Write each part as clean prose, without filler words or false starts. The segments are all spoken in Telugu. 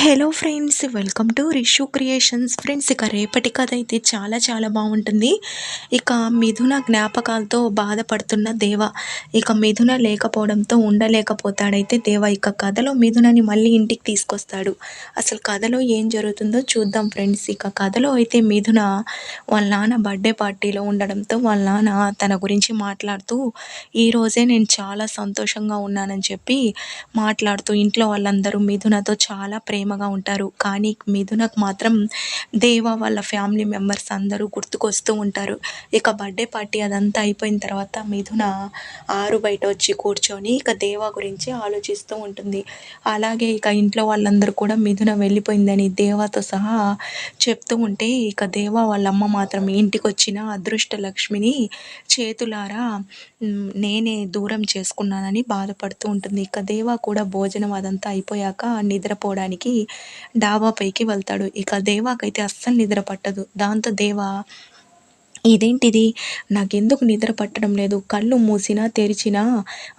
Hello friends, welcome to Rishu creations. Friends, ఇక రేపటి కథ అయితే చాలా చాలా బాగుంటుంది. ఇక మిథున జ్ఞాపకాలతో బాధపడుతున్న దేవ. ఇక మిథున లేకపోవడంతో ఉండలేకపోతాడైతే దేవ. ఇక కథలో మిథునని మళ్ళీ ఇంటికి తీసుకొస్తాడు. అసలు కథలో ఏం జరుగుతుందో చూద్దాం ఫ్రెండ్స్. ఇక కథలో అయితే మిథున వాళ్ళ నాన్న బర్త్డే పార్టీలో ఉండడంతో వాళ్ళ నాన్న తన గురించి మాట్లాడుతూ ఈరోజే నేను చాలా సంతోషంగా ఉన్నానని చెప్పి మాట్లాడుతూ ఇంట్లో వాళ్ళందరూ మిథునతో చాలా ప్రేమగా ఉంటారు. కానీ మిథునకు మాత్రం దేవ వాళ్ళ ఫ్యామిలీ మెంబర్స్ అందరూ గుర్తుకొస్తూ ఉంటారు. ఇక బర్త్డే పార్టీ అదంతా అయిపోయిన తర్వాత మిథున ఆరు బయట వచ్చి కూర్చొని ఇక దేవ గురించి ఆలోచిస్తూ ఉంటుంది. అలాగే ఇక ఇంట్లో వాళ్ళందరూ కూడా మిథున వెళ్ళిపోయిందని దేవతో సహా చెప్తూ ఉంటే ఇక దేవ వాళ్ళమ్మ మాత్రం ఇంటికొచ్చిన అదృష్ట లక్ష్మిని చేతులారా నేనే దూరం చేసుకున్నానని బాధపడుతూ ఉంటుంది. ఇక దేవ కూడా భోజనం అదంతా అయిపోయాక నిద్రపోవడానికి డాబా పైకి వెళ్తాడు. ఇక దేవాకైతే అస్సలు నిద్ర పట్టదు. దాంతో దేవ ఇదేంటిది, నాకెందుకు నిద్ర పట్టడం లేదు, కళ్ళు మూసినా తెరిచినా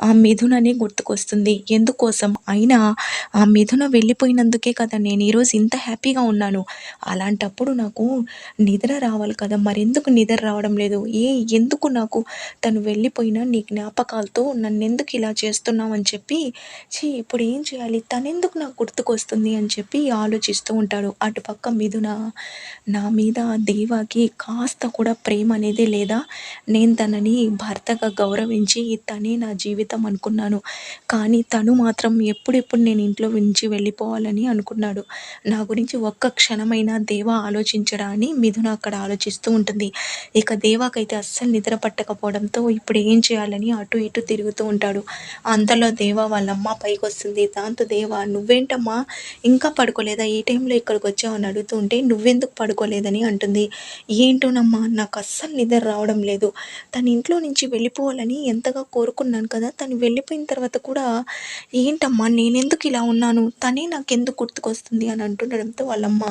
ఆ మిథుననే గుర్తుకొస్తుంది. ఎందుకోసం అయినా ఆ మిథున వెళ్ళిపోయినందుకే కదా నేను ఈరోజు ఇంత హ్యాపీగా ఉన్నాను. అలాంటప్పుడు నాకు నిద్ర రావాలి కదా, మరెందుకు నిద్ర రావడం లేదు, ఎందుకు నాకు తను వెళ్ళిపోయినా నీ జ్ఞాపకాలతో నన్నెందుకు ఇలా చేస్తున్నావు అని చెప్పి ఇప్పుడు ఏం చేయాలి, తనెందుకు నాకు గుర్తుకొస్తుంది అని చెప్పి ఆలోచిస్తూ ఉంటాడు. అటుపక్క మిథున నా మీద దేవాకి కాస్త కూడా ప్రేమ అనేది లేదా, నేను తనని భర్తగా గౌరవించి తనే నా జీవితం అనుకున్నాను. కానీ తను మాత్రం ఎప్పుడెప్పుడు నేను ఇంట్లో నుంచి వెళ్ళిపోవాలని అనుకున్నాడు. నా గురించి ఒక్క క్షణమైనా దేవ ఆలోచించడా అని మిథున అక్కడ ఆలోచిస్తూ ఉంటుంది. ఇక దేవాకైతే అస్సలు నిద్ర పట్టకపోవడంతో ఇప్పుడు ఏం చేయాలని అటు ఇటు తిరుగుతూ ఉంటాడు. అంతలో దేవ వాళ్ళమ్మ పైకి వస్తుంది. దాంతో దేవ, నువ్వేంటమ్మా ఇంకా పడుకోలేదా, ఈ టైంలో ఇక్కడికి వచ్చావు అని అడుగుతూ ఉంటే, నువ్వెందుకు పడుకోలేదని అంటుంది. ఏంటోనమ్మా నాకు అస్సలు నిద్ర రావడం లేదు, తన ఇంట్లో నుంచి వెళ్ళిపోవాలని ఎంతగా కోరుకున్నాను కదా, తను వెళ్ళిపోయిన తర్వాత కూడా ఏంటమ్మా నేనెందుకు ఇలా ఉన్నాను, తనే నాకెందుకు గుర్తుకొస్తుంది అని అంటుండడంతో వాళ్ళమ్మ,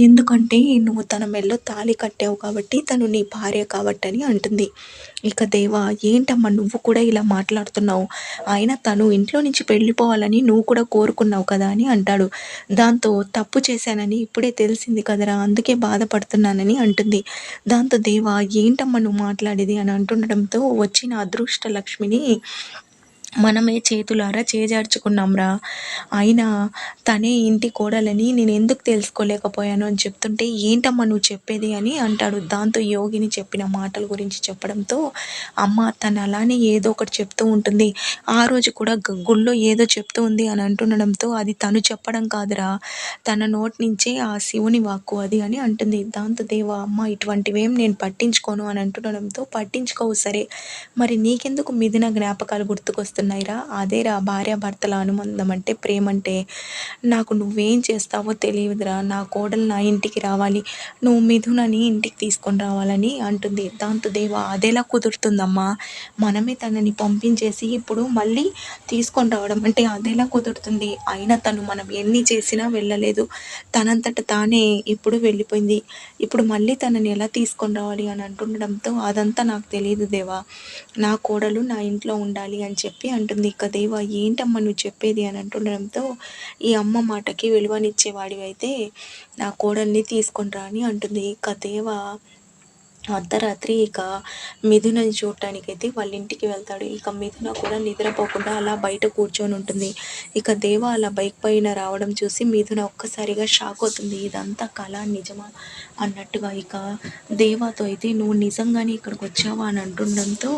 ఎందుకంటే నువ్వు తన మెల్లో తాళి కట్టావు కాబట్టి, తను నీ భార్య కాబట్టి అని అంటుంది. ఇక దేవా, ఏంటమ్మా నువ్వు కూడా ఇలా మాట్లాడుతున్నావు, అయినా తను ఇంట్లో నుంచి వెళ్ళిపోవాలని నువ్వు కూడా కోరుకున్నావు కదా అని అంటాడు. దాంతో తప్పు చేశానని ఇప్పుడే తెలిసింది కదరా, అందుకే బాధపడుతున్నానని అంటుంది. దాంతో దేవా, ఏంటమ్మా నువ్వు మాట్లాడేది అని అంటుండడంతో వచ్చిన అదృష్ట లక్ష్మిని మనమే చేతులారా చేజార్చుకున్నాంరా, అయినా తనే ఇంటి కోడలని నేను ఎందుకు తెలుసుకోలేకపోయాను అని చెప్తుంటే, ఏంటమ్మా నువ్వు చెప్పేది అని అంటాడు. దాంతో యోగిని చెప్పిన మాటల గురించి చెప్పడంతో, అమ్మ తను అలానే ఏదో ఒకటి చెప్తూ ఉంటుంది, ఆ రోజు కూడా గుళ్ళో ఏదో చెప్తూ ఉంది అని అంటుండడంతో, అది తను చెప్పడం కాదురా, తన నోటి నుంచే ఆ శివుని వాక్కు అది అని అంటుంది. దాంతో దేవ, అమ్మ ఇటువంటివేం నేను పట్టించుకోను అని అంటుండడంతో, పట్టించుకోవు సరే, మరి నీకెందుకు మిథున జ్ఞాపకాలు గుర్తుకొస్తున్నాయిరా, అదేరా భార్యాభర్తల అనుబంధం అంటే, ప్రేమంటే, నాకు నువ్వేం చేస్తావో తెలియదురా, నా కోడలు నా ఇంటికి రావాలి, నువ్వు మిథునని ఇంటికి తీసుకొని రావాలని అంటుంది. దాంతో దేవ, అదెలా కుదురుతుందమ్మా, మనమే తనని పంపించేసి ఇప్పుడు మళ్ళీ తీసుకొని రావడం అంటే అదెలా కుదురుతుంది, అయినా తను మనం ఎన్ని చేసినా వెళ్ళలేదు, తనంతట తానే ఇప్పుడు వెళ్ళిపోయింది, ఇప్పుడు మళ్ళీ తనని ఎలా తీసుకొని రావాలి అని అంటుండడంతో, అదంతా నాకు తెలియదు దేవా, నా కోడలు నా ఇంట్లో ఉండాలి అని చెప్పి అంటుంది. ఇక దేవ, ఏంటమ్మా నువ్వు చెప్పేది అని అంటుండడంతో, ఈ అమ్మ మాటకి విలువనిచ్చేవాడివి అయితే నా కోడల్ని తీసుకొని రా అని అంటుంది. ఇక దేవ అర్ధరాత్రి ఇక మిథునని చూడటానికైతే వాళ్ళ ఇంటికి వెళ్తాడు. ఇక మిథున కూడా నిద్రపోకుండా అలా బయట కూర్చొని ఉంటుంది. ఇక దేవ అలా బైక్ పైన రావడం చూసి మిథున ఒక్కసారిగా షాక్ అవుతుంది. ఇదంతా కళ నిజమా అన్నట్టుగా. ఇక దేవాతో అయితే, నువ్వు నిజంగానే ఇక్కడికి వచ్చావా అని అంటుండడంతో,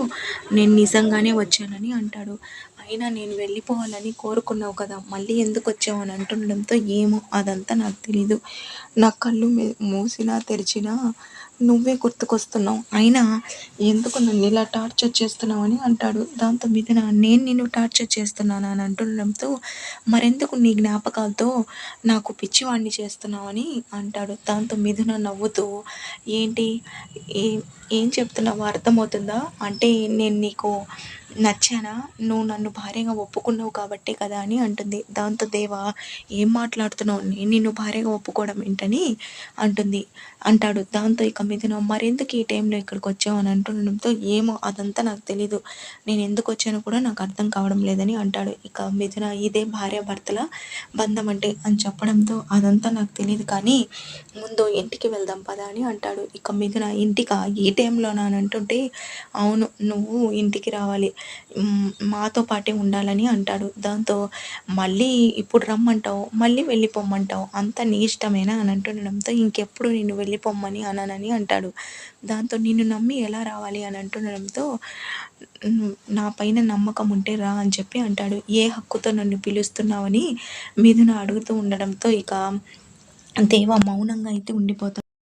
నేను నిజంగానే వచ్చానని అంటాడు. అయినా నేను వెళ్ళిపోవాలని కోరుకున్నావు కదా, మళ్ళీ ఎందుకు వచ్చావు అని అంటుండడంతో, ఏమో అదంతా నాకు తెలీదు, నా కళ్ళు మూసినా తెరిచినా నువ్వే గుర్తుకొస్తున్నావు, అయినా ఎందుకు నన్ను ఇలా టార్చర్ చేస్తున్నావు అని అంటాడు. దాంతో మిథున, నేను నిన్ను టార్చర్ చేస్తున్నాను అని అంటుండడంతో, మరెందుకు నీ జ్ఞాపకాలతో నాకు పిచ్చివాడిని చేస్తున్నావు అని అంటాడు. దాంతో మిథున నవ్వుతూ, ఏంటి ఏం ఏం చెప్తున్నావో అర్థమవుతుందా, అంటే నేను నీకు నచ్చానా? నువ్వు నన్ను భార్యగా ఒప్పుకున్నావు కాబట్టే కదా అని అంటుంది. దాంతో దేవ ఏం మాట్లాడుతున్నావు? నేను నిన్ను భార్యగా ఒప్పుకోవడం ఏంటని అంటుంది అంటాడు. దాంతో ఇక మిథున మరెందుకు ఈ టైంలో ఇక్కడికొచ్చావు అని అంటుండడంతో ఏమో అదంతా నాకు తెలీదు. నేను ఎందుకొచ్చానో కూడా నాకు అర్థం కావడం లేదని అంటాడు. ఇక మిథున ఇదే భార్యాభర్తల బంధం అంటే అని చెప్పడంతో అదంతా నాకు తెలీదు కానీ ముందు ఇంటికి వెళ్దాం పద అని అంటాడు. ఇక మిథున ఇంటికా? ఈ టైంలోనా అని అంటుంటే అవును నువ్వు ఇంటికి రావాలి. మాతో పాటే ఉండాలని అంటాడు. దాంతో మళ్ళీ ఇప్పుడు రమ్మంటావు, మళ్ళీ వెళ్ళిపోమ్మంటావు. అంతా నీ ఇష్టమేనా అని అంటుండడంతో ఇంకెప్పుడు నిన్ను వెళ్ళిపోమ్మని అననని అంటాడు. దాంతో నిన్ను నమ్మి ఎలా రావాలి అని అంటుండడంతో నా పైన నమ్మకం ఉంటే రా అని చెప్పి అంటాడు. ఏ హక్కుతో నన్ను పిలుస్తున్నావని మిథున అడుగుతూ ఉండడంతో ఇక దేవ మౌనంగా అయితే ఉండిపోతాడు.